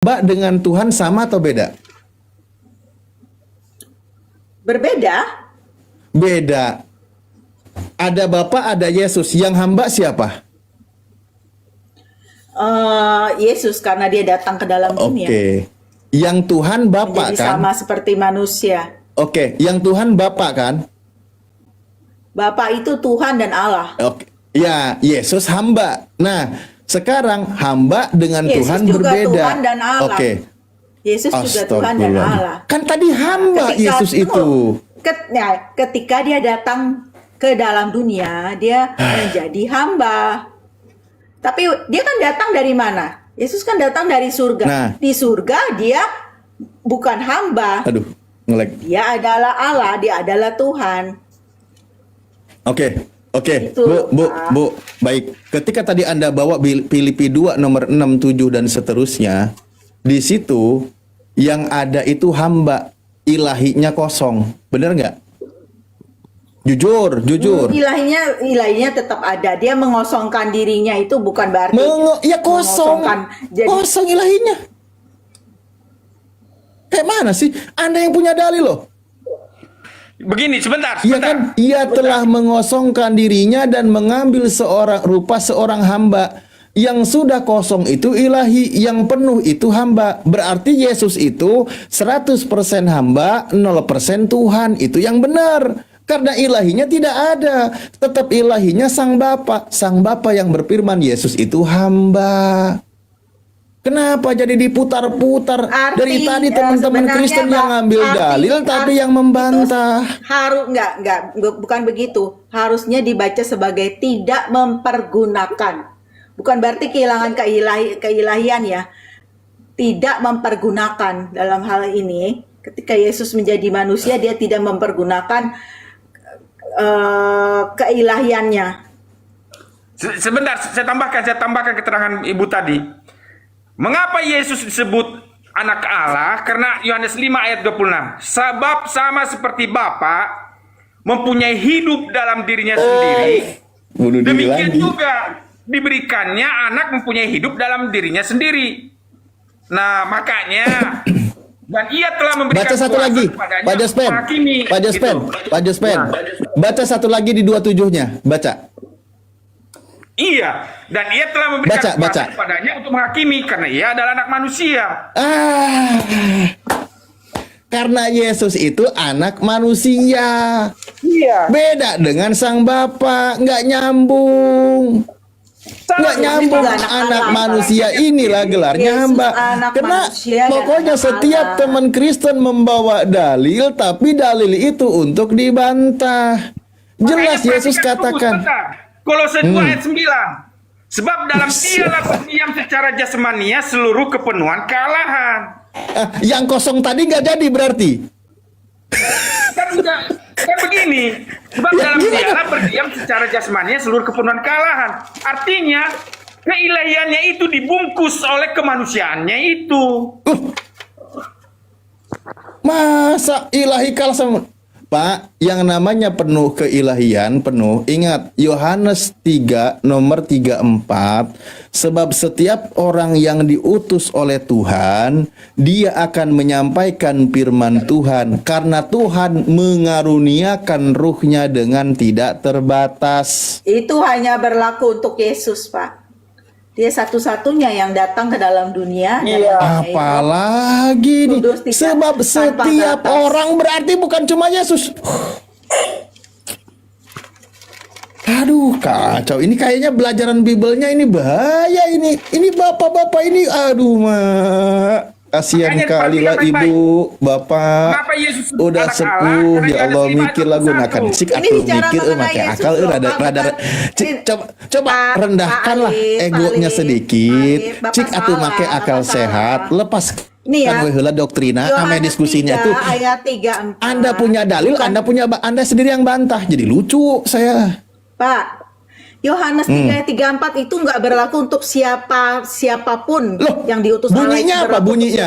hamba dengan Tuhan sama atau beda? Berbeda. Beda. Ada Bapa, ada Yesus. Yang hamba siapa? Yesus, karena dia datang ke dalam dunia. Oke. Yang Tuhan Bapa Menjadi kan? sama seperti manusia. Oke. Yang Tuhan Bapa kan? Bapa itu Tuhan dan Allah. Oke. Ya, Yesus hamba. Nah, sekarang hamba dengan Yesus Tuhan juga berbeda. Tuhan dan Allah. Oke. Yesus juga Tuhan dan Allah. Kan tadi hamba Yesus itu. Ketika dia datang ke dalam dunia, dia menjadi hamba. Tapi dia kan datang dari mana? Yesus kan datang dari surga. Nah. Di surga dia bukan hamba. Aduh, nge-lag. Dia adalah Allah, dia adalah Tuhan. Oke. Itu, Bu, baik. Ketika tadi Anda bawa Filipi 2 nomor 6, 7 dan seterusnya, di situ yang ada itu hamba, ilahinya kosong. Benar nggak? Jujur. Ilahinya tetap ada. Dia mengosongkan dirinya, itu bukan berarti Ya kosong. mengosongkan. Jadi Kosong ilahinya. Kayak mana sih? Anda yang punya dalil loh. Begini, sebentar. Iya kan? Ia telah mengosongkan dirinya dan mengambil rupa seorang hamba. Yang sudah kosong itu ilahi, yang penuh itu hamba. Berarti Yesus itu 100% hamba, 0% Tuhan. Itu yang benar. Karena ilahinya tidak ada. Tetap ilahinya Sang Bapa. Sang Bapa yang berfirman, Yesus itu hamba. Kenapa jadi diputar-putar? Dari tadi teman-teman Kristen yang ngambil dalil tapi yang membantah. Bukan begitu. Harusnya dibaca sebagai tidak mempergunakan. Bukan berarti kehilangan keilahian ya. Tidak mempergunakan dalam hal ini. Ketika Yesus menjadi manusia, dia tidak mempergunakan keilahiannya. Sebentar, saya tambahkan keterangan Ibu tadi. Mengapa Yesus disebut anak Allah? Karena Yohanes 5 ayat 26. Sebab sama seperti Bapa mempunyai hidup dalam dirinya sendiri, demikian juga diberikannya anak mempunyai hidup dalam dirinya sendiri. Nah, makanya dan ia telah memberikan baca satu lagi, Pak Jospen. Baca satu lagi di 27-nya. Baca. Iya, dan ia telah memberikan kuasa kepadanya untuk menghakimi karena ia adalah anak manusia. Karena Yesus itu anak manusia. Iya. Beda dengan Sang Bapa, nggak nyambung. Nggak nyambung. Anak manusia inilah gelarnya hamba. Karena pokoknya setiap teman Kristen membawa dalil, tapi dalil itu untuk dibantah. Jelas Yesus katakan. Kolose 2 ayat 9. Sebab dalam dialah terdiam secara jasmania seluruh kepenuhan kealahan. Yang kosong tadi nggak jadi berarti. Kan begini. Sebab dalam dialah berdiam secara jasmania seluruh kepenuhan kealahan. Artinya keilahiannya itu dibungkus oleh kemanusiaannya itu. Masa ilahi kalah sama Pak, yang namanya penuh keilahian, penuh. Ingat, Yohanes 3, nomor 34. Sebab setiap orang yang diutus oleh Tuhan, dia akan menyampaikan firman Tuhan. Karena Tuhan mengaruniakan ruhnya dengan tidak terbatas. Itu hanya berlaku untuk Yesus, Pak. Dia satu-satunya yang datang ke dalam dunia. Apalagi nih, sebab setiap orang berarti bukan cuma Yesus. Aduh, kacau. Ini kayaknya belajaran Bibelnya ini bahaya ini. Ini bapak-bapak ini, aduh, Mak. Kasihan kali lah ibu, bapak udah sepuh, ya Allah mikir lagu nakan cik aku mikir pakai akal rada coba rendahkanlah egonya sedikit, cik aku pakai akal sehat, lepas kan heula doktrina ame diskusinya itu. Anda punya dalil, Anda sendiri yang bantah, jadi lucu saya. Pak, Yohanes 3 ayat 34 itu nggak berlaku untuk siapapun yang diutus Allah. Bunyinya apa? Bunyinya?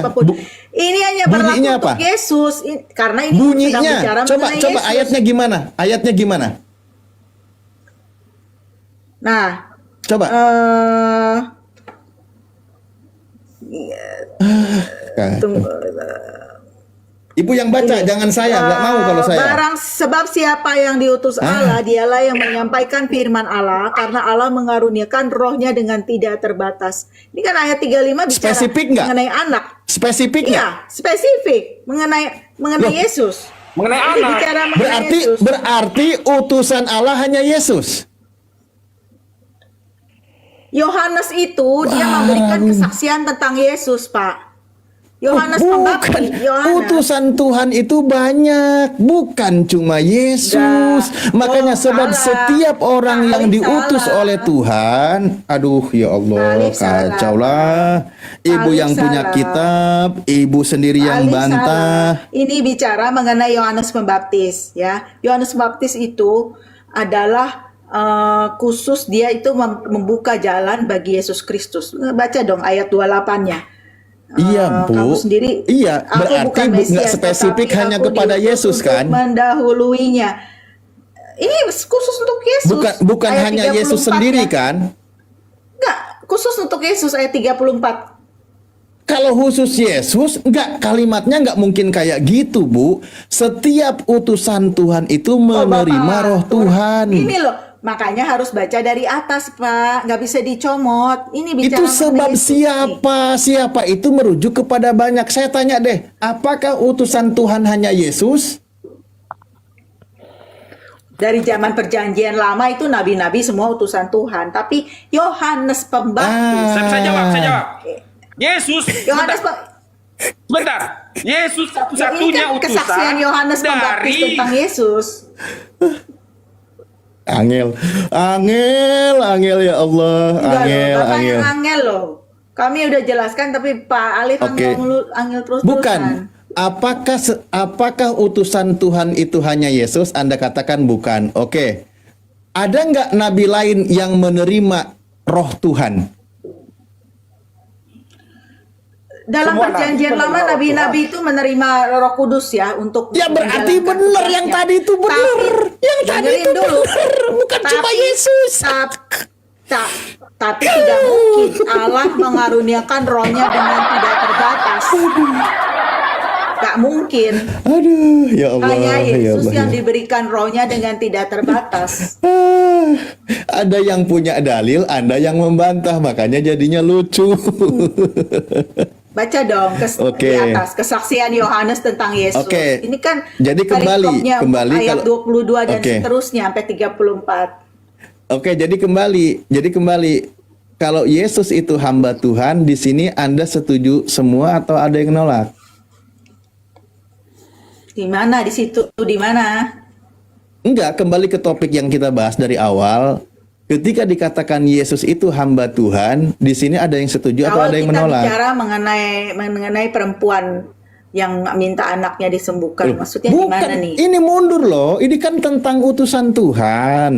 Ini hanya berlaku untuk Yesus. Karena ini bunyinya. sedang bicara mengenai Yesus. Coba ayatnya gimana? Ayatnya gimana? Nah, coba. Tunggu. Ibu yang baca, jangan saya, nggak mau kalau saya. Barang sebab siapa yang diutus Allah, dialah yang menyampaikan firman Allah, karena Allah mengaruniakan rohnya dengan tidak terbatas. Ini kan ayat 35 bicara Spesifik nggak? mengenai anak. Spesifik nggak? Iya, spesifik mengenai Loh. Yesus. Mengenai Ini anak. bicara mengenai Yesus. Berarti utusan Allah hanya Yesus. Yohanes itu dia memberikan kesaksian tentang Yesus, Pak. Yohanes Bukan, Pembaptis, Yohanes. utusan Tuhan itu banyak, bukan cuma Yesus. Enggak. Makanya sebab Salah. setiap orang yang Kali diutus salah. oleh Tuhan, aduh ya Allah, Kali salah. kacau lah. Ibu Kali yang punya salah. kitab, ibu sendiri yang Kali bantah. salah. Ini bicara mengenai Yohanes Pembaptis, ya. Yohanes Pembaptis itu adalah khusus dia itu membuka jalan bagi Yesus Kristus. Baca dong ayat 28-nya. Iya, Bu. Kamu sendiri. Iya, aku berarti bukan nggak Mesias, spesifik tetapi hanya aku kepada diutus Yesus untuk kan? mendahuluinya. Ini khusus untuk Yesus. Bukan Ayat hanya Yesus 34 sendiri ya. kan? Enggak, khusus untuk Yesus ayat 34. Kalau khusus Yesus, kalimatnya nggak mungkin kayak gitu, Bu. Setiap utusan Tuhan itu menerima Bapak, roh Tuhan. Ini loh, makanya harus baca dari atas, Pak. Nggak bisa dicomot. Ini bicara Itu sebab mengenai Yesus nih. siapa itu merujuk kepada banyak. Saya tanya deh, apakah utusan Tuhan hanya Yesus? Dari zaman perjanjian lama itu nabi-nabi semua utusan Tuhan. Tapi Yohanes Pembaptis. Saya jawab. Yesus. Yohanes Sebentar. Yesus ini satu-satunya kan utusan kesaksian Yohanes Pembaptis dari tentang Yesus. Angel ya Allah, Enggak loh, angel. Bapak yang angel loh. Kami udah jelaskan tapi Pak Alif Oke. angel terus-terusan. Bukan. Apakah utusan Tuhan itu hanya Yesus? Anda katakan bukan. Oke. Ada nggak nabi lain yang menerima roh Tuhan? Dalam Semua perjanjian nabi lama menerima nabi-nabi itu menerima Roh Kudus ya untuk Ya berarti menjalankan benar yang tugasnya. tadi itu benar. Yang tadi dengerin itu dulu. benar. Bukan cuma Yesus. Tapi tidak mungkin Allah mengaruniakan rohnya dengan tidak terbatas. Gak mungkin. Aduh, ya Allah. Hanya ya Yesus Allah, yang ya. diberikan rohnya dengan tidak terbatas. Ada yang punya dalil, Anda yang membantah, makanya jadinya lucu. Baca dong Oke. di atas kesaksian Yohanes tentang Yesus. Oke. Ini kan Jadi perikopnya kembali ayat kalau- 22 dan Oke. seterusnya sampai 34. Oke, jadi kembali. Kalau Yesus itu hamba Tuhan, di sini Anda setuju semua atau ada yang nolak? Di mana di situ? Di mana? Enggak, kembali ke topik yang kita bahas dari awal. Ketika dikatakan Yesus itu hamba Tuhan, di sini ada yang setuju atau Kalau ada yang kita menolak? bicara mengenai perempuan yang minta anaknya disembuhkan, maksudnya di Bukan, mana nih? ini mundur loh. Ini kan tentang utusan Tuhan.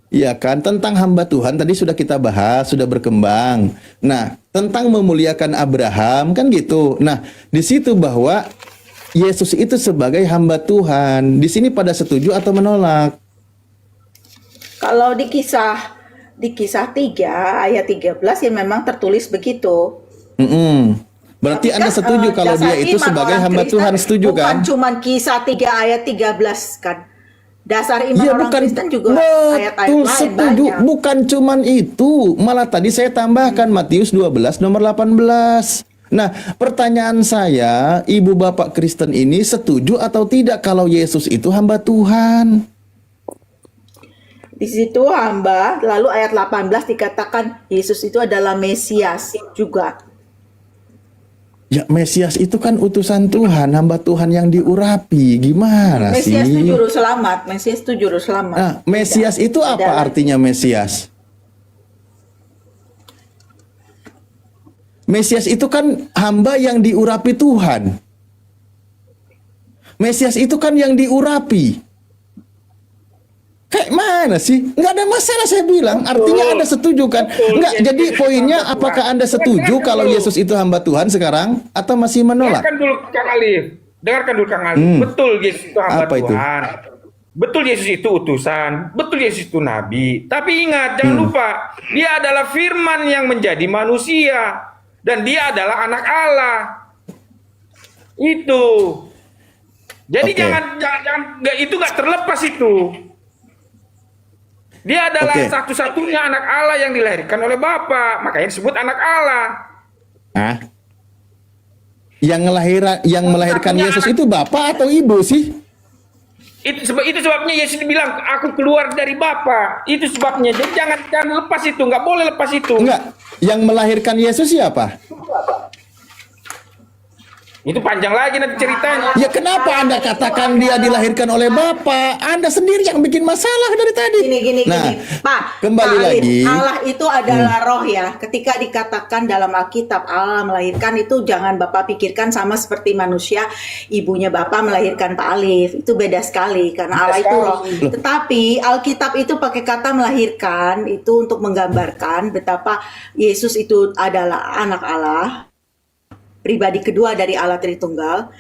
Ya kan, tentang hamba Tuhan tadi sudah kita bahas, sudah berkembang. Nah, tentang memuliakan Abraham kan gitu. Nah, di situ bahwa Yesus itu sebagai hamba Tuhan. Di sini pada setuju atau menolak? Kalau di kisah 3 ayat 13 ya memang tertulis begitu. Berarti Tapi Anda kan, setuju kalau dasar dia itu iman sebagai orang hamba Kristen Tuhan, setuju bukan kan? cuman kisah 3 ayat 13 kan. Dasar iman Iya, orang bukan. Kristen juga ayat-ayat Betul, lain setuju. banyak. Bukan cuman itu. Malah tadi saya tambahkan Matius 12 nomor 18. Nah, pertanyaan saya, ibu bapak Kristen ini setuju atau tidak kalau Yesus itu hamba Tuhan? Di situ hamba, lalu ayat 18 dikatakan Yesus itu adalah Mesias juga. Ya, Mesias itu kan utusan Tuhan, hamba Tuhan yang diurapi. Gimana Mesias sih? itu juru selamat. Mesias itu juru selamat. Nah, Mesias Beda. itu apa Beda lagi. artinya Mesias? Mesias itu kan hamba yang diurapi Tuhan. Mesias itu kan yang diurapi. Kayak mana sih? Nggak ada masalah saya bilang. Artinya Anda setuju kan? Nggak, jadi poinnya apakah Anda setuju kalau Yesus itu hamba Tuhan sekarang? Atau masih menolak? Dengarkan dulu Kang Alif. Dengarkan dulu Kang Alif. Betul Yesus itu hamba Apa itu? Tuhan. Betul Yesus itu utusan. Betul Yesus itu nabi. Tapi ingat, jangan lupa, dia adalah firman yang menjadi manusia. dan dia adalah anak Allah. Itu. Jadi Oke. jangan itu nggak terlepas itu. Dia adalah Oke. satu-satunya anak Allah yang dilahirkan oleh Bapa, makanya disebut anak Allah. Hah? Yang melahirkan Yesus itu bapak atau ibu sih? Itu sebabnya Yesus bilang, aku keluar dari Bapa. Itu sebabnya. Jadi jangan lepas itu, nggak boleh lepas itu. Enggak. Yang melahirkan Yesus siapa? Itu panjang lagi nanti ceritanya. Ya kenapa Anda katakan dia dilahirkan oleh Bapa? Anda sendiri yang bikin masalah dari tadi. Gini, Nah, Pak. kembali Pak Alif, lagi. Allah itu adalah roh ya. Ketika dikatakan dalam Alkitab Allah melahirkan itu jangan Bapak pikirkan sama seperti manusia, ibunya Bapak melahirkan Pak Alif. Itu beda sekali karena Allah itu roh. Tetapi Alkitab itu pakai kata melahirkan itu untuk menggambarkan betapa Yesus itu adalah anak Allah, pribadi kedua dari Allah Tritunggal,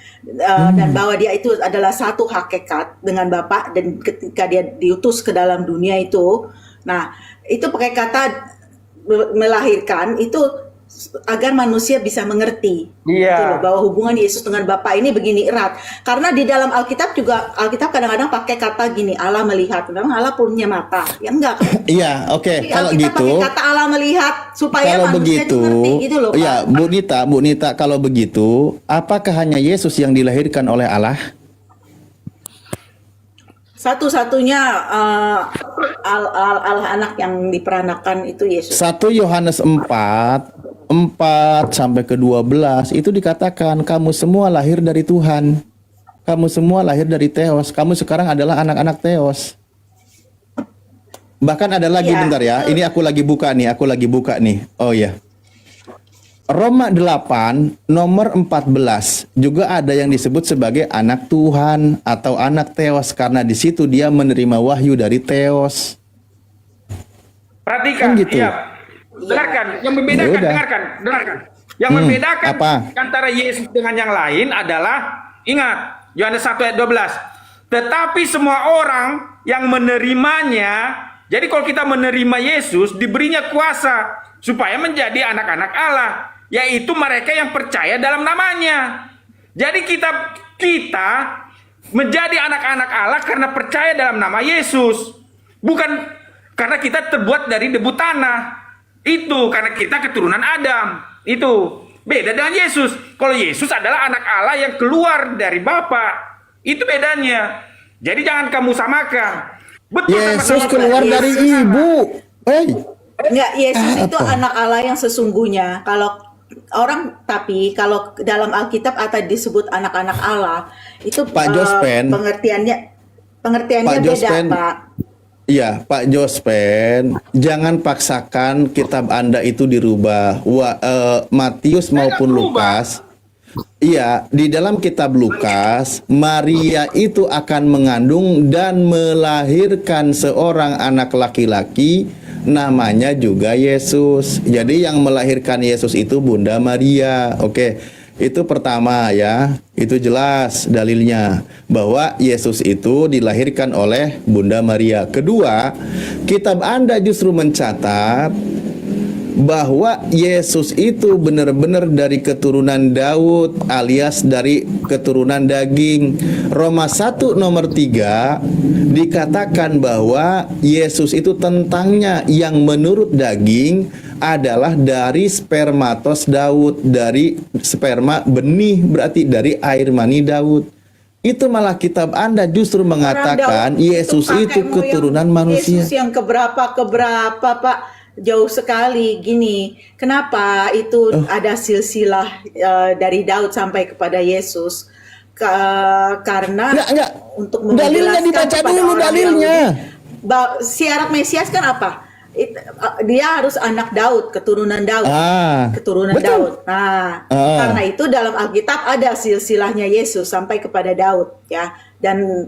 dan bahwa dia itu adalah satu hakikat dengan Bapa, dan ketika dia diutus ke dalam dunia itu, nah itu pakai kata melahirkan itu agar manusia bisa mengerti. Iya. Gitu loh, bahwa hubungan Yesus dengan Bapa ini begini erat. Karena di dalam Alkitab juga, Alkitab kadang-kadang pakai kata gini, Allah melihat. Memang Allah punya mata, ya enggak kan? Iya, oke. Jadi Kalau Alkitab gitu, pakai kata Allah melihat supaya kalau manusia begitu, itu ngerti gitu loh, Pak. ya Bu Nita, kalau begitu, apakah hanya Yesus yang dilahirkan oleh Allah? Satu-satunya anak yang diperanakan itu Yesus. 1 Yohanes 4 sampai ke 12 itu dikatakan kamu semua lahir dari Tuhan. Kamu semua lahir dari Theos. Kamu sekarang adalah anak-anak Theos. Bahkan ada lagi, Iya. bentar ya. Ini aku lagi buka nih. Oh ya. Roma 8 nomor 14 juga ada yang disebut sebagai anak Tuhan atau anak Theos karena di situ dia menerima wahyu dari Theos. Perhatikan, Kan gitu. iya. Dengarkan, yang membedakan, Ya udah. dengarkan. Yang membedakan apa? antara Yesus dengan yang lain adalah, ingat, Yohanes 1 ayat 12. Tetapi semua orang yang menerimanya, jadi kalau kita menerima Yesus, diberinya kuasa supaya menjadi anak-anak Allah, yaitu mereka yang percaya dalam namanya. Jadi kita menjadi anak-anak Allah karena percaya dalam nama Yesus. Bukan karena kita terbuat dari debu tanah. Itu karena kita keturunan Adam. Itu beda dengan Yesus. Kalau Yesus adalah anak Allah yang keluar dari Bapa. Itu bedanya. Jadi jangan kamu samakan. Betul Yesus sama-sama keluar Yesus dari sama. ibu. Enggak, Yesus itu Apa? anak Allah yang sesungguhnya. Tapi kalau dalam Alkitab atau disebut anak-anak Allah, itu Pak Jospen. pengertiannya Pak beda, Jospen. Pak. Iya, Pak Jospen, jangan paksakan kitab Anda itu dirubah. Matius maupun Lukas. Iya, di dalam kitab Lukas, Maria itu akan mengandung dan melahirkan seorang anak laki-laki, namanya juga Yesus. Jadi yang melahirkan Yesus itu Bunda Maria. Oke. Itu pertama ya, itu jelas dalilnya bahwa Yesus itu dilahirkan oleh Bunda Maria. Kedua, kitab Anda justru mencatat bahwa Yesus itu benar-benar dari keturunan Daud alias dari keturunan daging. Roma 1 nomor 3 dikatakan bahwa Yesus itu tentangnya yang menurut daging adalah dari spermatos Daud, dari sperma benih, berarti dari air mani Daud. Itu malah kitab Anda justru mengatakan Orang Daud Yesus pakai itu moyang keturunan manusia. Yesus yang keberapa Pak, jauh sekali gini. Kenapa itu ada silsilah dari Daud sampai kepada Yesus? Karena Enggak. untuk Dalilnya menjelaskan dibaca kepada dulu orang dalilnya. Yahudi, syarat Mesias kan apa? Dia harus anak Daud, keturunan Daud, keturunan betul. Daud. Nah, karena itu dalam Alkitab ada silsilahnya Yesus sampai kepada Daud, ya. Dan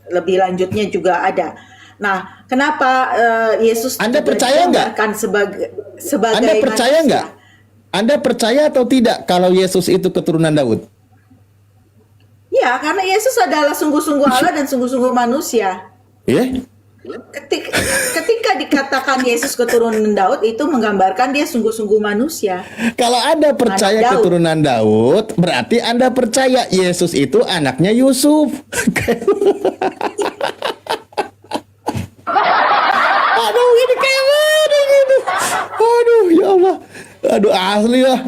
lebih lanjutnya juga ada. Nah, kenapa Yesus Anda juga percaya nggak? digambarkan sebagai Anda percaya manusia? nggak? Anda percaya atau tidak kalau Yesus itu keturunan Daud? Ya, karena Yesus adalah sungguh-sungguh Allah dan sungguh-sungguh manusia. Ya? Ketika dikatakan Yesus keturunan Daud itu menggambarkan dia sungguh-sungguh manusia. Kalau Anda percaya Anak Daud. keturunan Daud, berarti Anda percaya Yesus itu anaknya Yusuf. Aduh, ini kayak mana gitu. Aduh, ya Allah. Aduh, asli lah.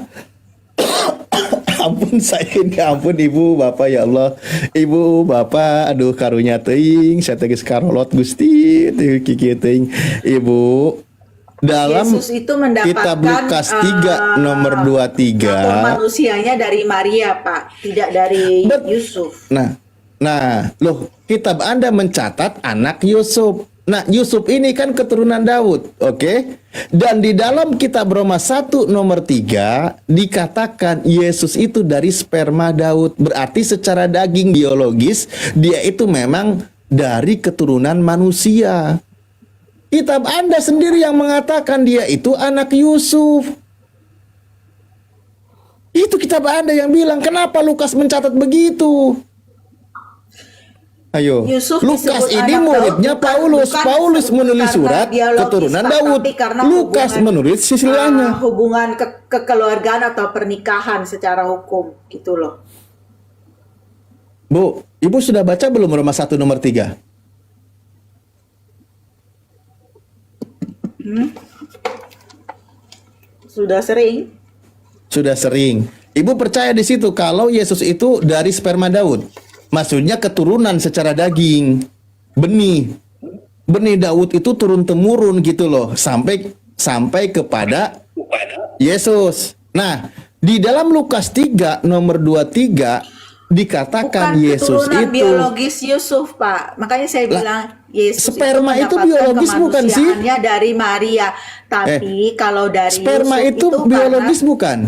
Ampun saya ini, ampun Ibu, Bapak, ya Allah. Ibu, Bapak, aduh karunya teuing, saya tegas karolot Gusti, teu kiki teuing. Ibu, dalam Yesus itu mendapatkan kitab Lukas 3 nomor natur 23. manusianya dari Maria, Pak, tidak dari Yusuf. Nah, loh, kitab Anda mencatat anak Yusuf. Nah, Yusuf ini kan keturunan Daud, oke? Dan di dalam kitab Roma 1 nomor 3 dikatakan Yesus itu dari sperma Daud. Berarti secara daging biologis dia itu memang dari keturunan manusia. Kitab Anda sendiri yang mengatakan dia itu anak Yusuf. Itu kitab Anda yang bilang, kenapa Lukas mencatat begitu? Ayo, Yusuf Lukas disebut ini anak muridnya Daud, Paulus. bukan Paulus disebut menulis karena surat biologis, keturunan Pak, Daud. tapi karena Lukas hubungan, menulis silsilahnya. hubungan kekeluargaan atau pernikahan secara hukum gitu loh. Bu, Ibu sudah baca belum Roma 1 nomor 3? Sudah sering. Sudah sering. Ibu percaya di situ kalau Yesus itu dari sperma Daud. Maksudnya keturunan secara daging. Benih. Benih Daud itu turun temurun gitu loh, sampai kepada Yesus. Nah, di dalam Lukas 3 nomor 23 dikatakan Bukan Yesus keturunan itu biologis Yusuf, Pak. Makanya saya bilang Yesus sperma itu mendapatkan biologis bukan sih? kemanusiaannya dari Maria. Tapi kalau dari sperma Yusuf itu biologis bukan?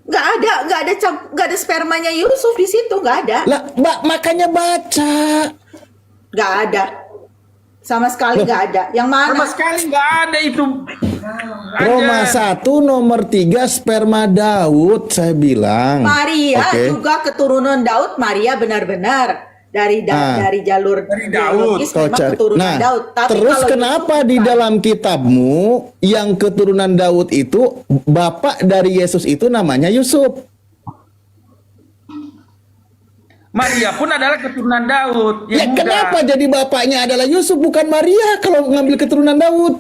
nggak ada spermanya Yusuf di situ, nggak ada. Lah, makanya baca. Nggak ada. Sama sekali nggak ada. Yang mana? Sama sekali nggak ada itu. Roma 1 nomor 3 sperma Daud saya bilang. Maria Oke. juga keturunan Daud. Maria benar-benar dari jalur Dari Daud. biologis Kau memang cari. keturunan Nah, Daud. Tapi terus kalau kenapa Yusuf di bukan. dalam kitabmu yang keturunan Daud itu bapak dari Yesus itu namanya Yusuf? Maria pun adalah keturunan Daud. Ya Yehuda. kenapa jadi bapaknya adalah Yusuf bukan Maria kalau ngambil keturunan Daud?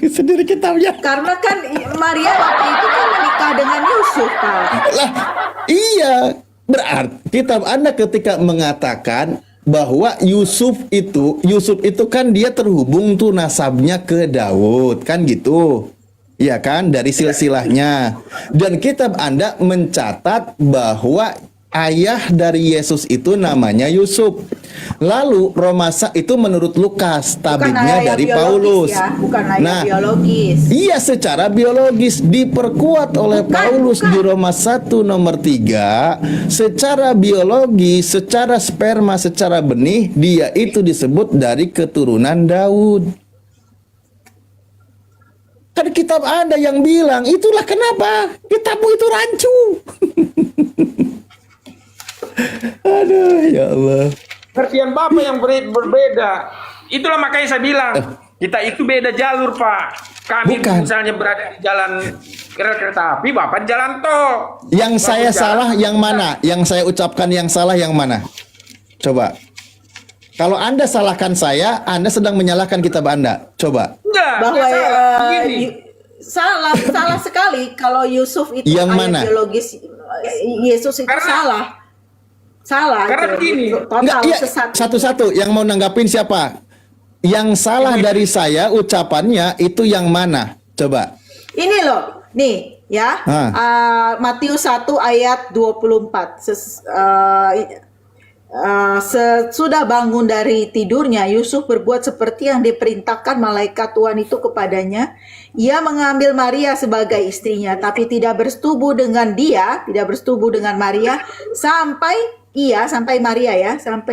Sendiri kitabnya. Karena kan Maria waktu itu kan menikah dengan Yusuf, Pak. Lah, iya. Berarti kitab Anda ketika mengatakan bahwa Yusuf itu kan dia terhubung tuh nasabnya ke Daud, kan gitu. Iya kan, dari silsilahnya. Dan kitab Anda mencatat bahwa ayah dari Yesus itu namanya Yusuf. Lalu Romasa itu menurut Lukas, tabibnya ayah dari biologis Paulus. ya, bukan ayah Nah, biologis. iya, secara biologis diperkuat oleh Paulus di Roma 1 nomor 3. Secara biologis, secara sperma, secara benih, dia itu disebut dari keturunan Daud. Kan kitab Anda yang bilang, itulah kenapa kitabmu itu rancu. Aduh, ya Allah. Pengertian Bapak yang berbeda. Itulah makanya saya bilang, kita itu beda jalur, Pak. Kami Bukan. misalnya berada di jalan kereta api, Bapak di jalan tol. Yang Bapak saya jalan- salah yang mana? Yang saya ucapkan yang salah yang mana? Coba. Kalau Anda salahkan saya, Anda sedang menyalahkan kitab Anda. Coba. Enggak, Bahwa enggak salah. Begini. salah sekali kalau Yusuf itu Yang ayah mana? biologis Yesus itu Karena- salah Karena itu. begini. Total Enggak, iya, sesat. satu-satu yang mau nanggapin siapa? Yang salah dari saya ucapannya itu yang mana? Coba. Ini loh, nih ya, Matius 1 ayat 24. Sesudah bangun dari tidurnya, Yusuf berbuat seperti yang diperintahkan malaikat Tuhan itu kepadanya. Ia mengambil Maria sebagai istrinya, tapi tidak bersetubuh dengan Maria sampai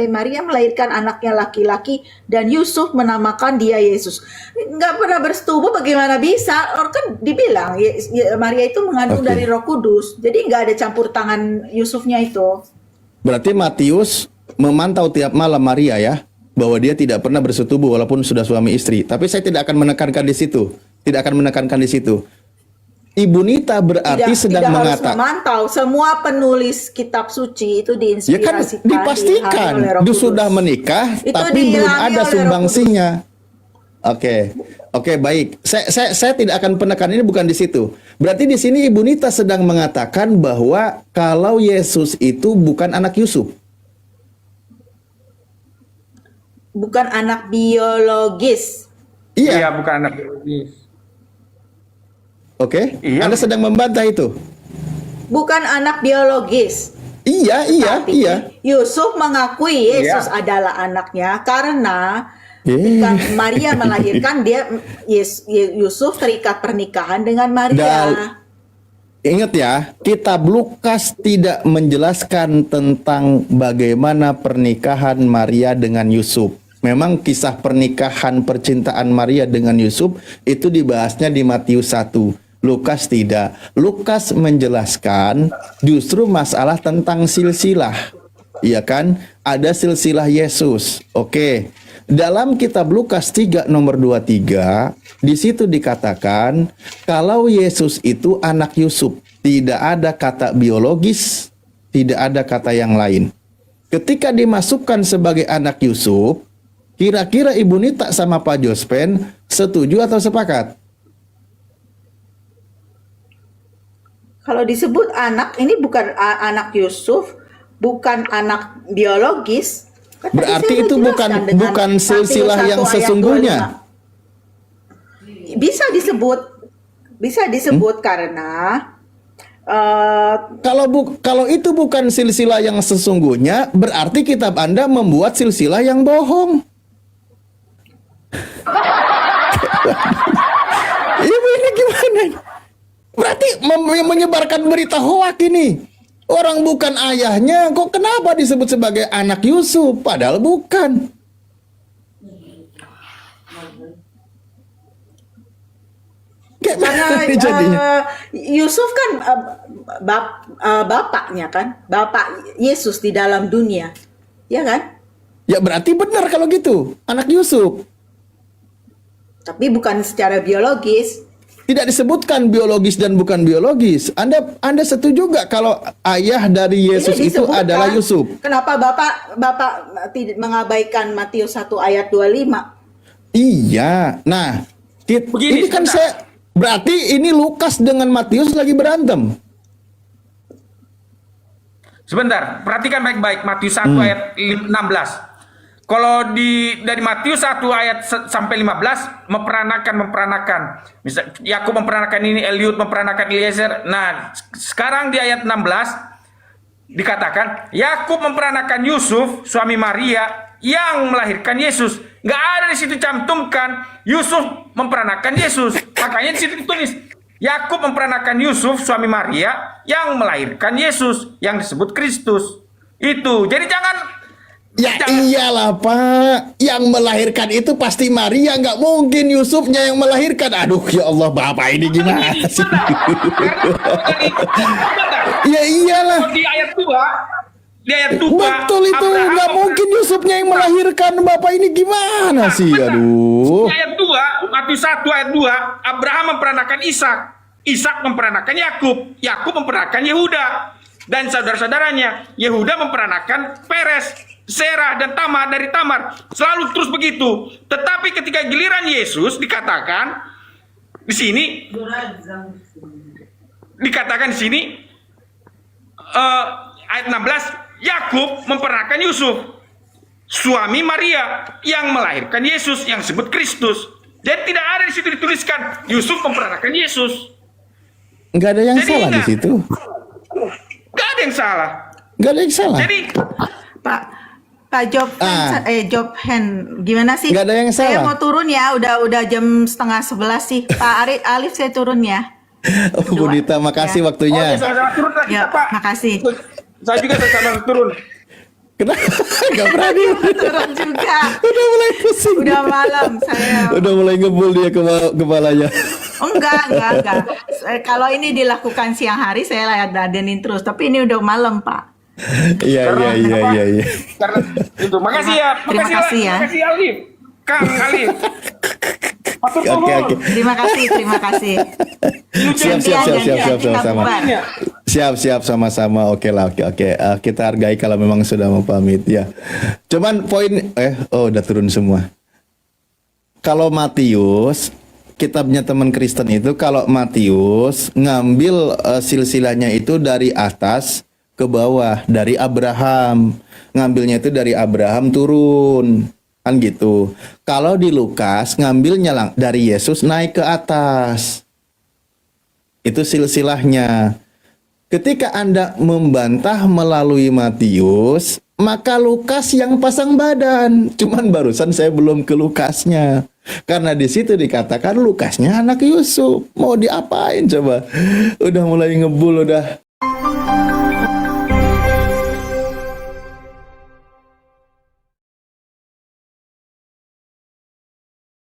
Maria melahirkan anaknya laki-laki dan Yusuf menamakan dia Yesus. Nggak pernah bersetubuh, bagaimana bisa? Orang kan dibilang Maria itu mengandung Oke. dari Roh Kudus, jadi nggak ada campur tangan Yusufnya itu. Berarti Matius memantau tiap malam Maria ya, bahwa dia tidak pernah bersetubuh walaupun sudah suami istri. Tapi saya tidak akan menekankan di situ. Tidak akan menekankan di situ. Ibu Nita berarti sedang tidak harus mengatakan, memantau. Semua penulis kitab suci itu ya kan diinspirasikan, dipastikan diilhami oleh Roh dia Kudus. sudah menikah, Itu tapi belum diilhami ada oleh Roh sumbangsinya. Oke, baik. Saya tidak akan penekan ini bukan di situ. Berarti di sini Ibu Nita sedang mengatakan bahwa kalau Yesus itu bukan anak Yusuf. Bukan anak biologis. Iya. bukan anak biologis. Oke. Iya. Anda sedang membantah itu. Bukan anak biologis. Iya. Tapi Yusuf mengakui Yesus Iya. adalah anaknya karena ketika Maria melahirkan Yusuf terikat pernikahan dengan Maria. Ingat ya, kitab Lukas tidak menjelaskan tentang bagaimana pernikahan Maria dengan Yusuf. Memang kisah pernikahan percintaan Maria dengan Yusuf itu dibahasnya di Matius 1. Lukas tidak. Lukas menjelaskan justru masalah tentang silsilah. Iya kan? Ada silsilah Yesus. Oke. Dalam kitab Lukas 3 nomor 23, di situ dikatakan kalau Yesus itu anak Yusuf, tidak ada kata biologis, tidak ada kata yang lain. Ketika dimasukkan sebagai anak Yusuf, kira-kira Ibu Nita sama Pak Jospen setuju atau sepakat? Kalau disebut anak, ini bukan anak Yusuf, bukan anak biologis. Kan tadi Berarti saya itu udah bukan jelaskan dengan bukan Matius silsilah 1 yang ayat sesungguhnya. 25. Bisa disebut karena Kalau itu bukan silsilah yang sesungguhnya, berarti kitab Anda membuat silsilah yang bohong. Ibu ini gimana? Berarti menyebarkan berita hoak ini. Orang bukan ayahnya, kok kenapa disebut sebagai anak Yusuf? Padahal bukan. karena Jadinya. Yusuf kan bapaknya kan, bapak Yesus di dalam dunia, ya kan? Ya berarti benar kalau gitu, anak Yusuf. Tapi bukan secara biologis. Tidak disebutkan biologis dan bukan biologis. Anda setuju nggak kalau ayah dari Yesus Ini itu disebutkan. adalah Yusuf? Kenapa Bapak tidak mengabaikan Matius 1 ayat 25? Iya. Nah, Begini, ini kan sebentar. berarti ini Lukas dengan Matius lagi berantem. Sebentar, perhatikan baik-baik Matius 1 ayat 16. Kalau dari Matius 1 ayat sampai 15 memperanakan. Misal Yakub memperanakan ini, Eliud memperanakan Eliezer. Nah, sekarang di ayat 16 dikatakan Yakub memperanakan Yusuf, suami Maria yang melahirkan Yesus. Nggak ada di situ cantumkan Yusuf memperanakan Yesus. Makanya di situ ditulis Yakub memperanakan Yusuf, suami Maria yang melahirkan Yesus yang disebut Kristus. Itu. Jadi jangan. Iyalah Pak, yang melahirkan itu pasti Maria, nggak mungkin Yusufnya yang melahirkan. Aduh ya Allah, Bapak ini gimana sih? Ya iyalah. Di ayat 2, Betul itu, nggak mungkin Yusufnya yang melahirkan. Bapak ini gimana sih? Aduh. Di ayat 2, Matius 1 ayat 2, Abraham memperanakan Ishak, Ishak memperanakan Yakub, Yakub memperanakan Yehuda dan saudara-saudaranya. Yehuda memperanakan Peres, Serah dan Tamar dari Tamar. Selalu terus begitu. Tetapi ketika giliran Yesus dikatakan di sini, ayat 16, Yakub memperanakan Yusuf, suami Maria yang melahirkan Yesus yang disebut Kristus. Jadi tidak ada di situ dituliskan Yusuf memperanakan Yesus. Nggak ada yang Jadi salah di ingat. situ. Gak ada yang salah. Nggak ada yang salah. Jadi Pak Jobhan, gimana sih? Nggak ada yang Saya salah. mau turun ya, udah jam 10:30 sih. Pak Alif saya turun ya. Oh, Bu Nita, makasih waktunya. sama-sama turun lagi Ya, Pak. makasih. Saya juga sama turun. Kenapa? Nggak berani. Turun juga. Udah mulai pusing. Udah malam saya. Udah mulai ngebul dia kepalanya. Oh, enggak. Kalau ini dilakukan siang hari saya ladenin terus, tapi ini udah malam, Pak. Iya, Karena iya, iya, apa? iya, iya. Karena itu. Makasih ya. Terima kasih ya. Makasih Alif. Kang Alif. Matur Oke, nuwun. oke. Terima kasih, terima kasih. Siap, siap, siap, siap, siap, Kita sama-sama. bubar. Siap, siap, sama-sama. Oke lah, oke, oke. Kita hargai kalau memang sudah mau pamit ya. Cuman poin, udah turun semua. Kalau Matius, kitabnya teman Kristen itu, kalau Matius ngambil silsilahnya itu dari atas ke bawah, dari Abraham. Ngambilnya itu dari Abraham turun. Kan gitu. Kalau di Lukas ngambilnya dari Yesus naik ke atas. Itu silsilahnya. Ketika Anda membantah melalui Matius, maka Lukas yang pasang badan. Cuman barusan saya belum ke Lukasnya. Karena di situ dikatakan Lukasnya anak Yusuf. Mau diapain coba? Udah mulai ngebul udah.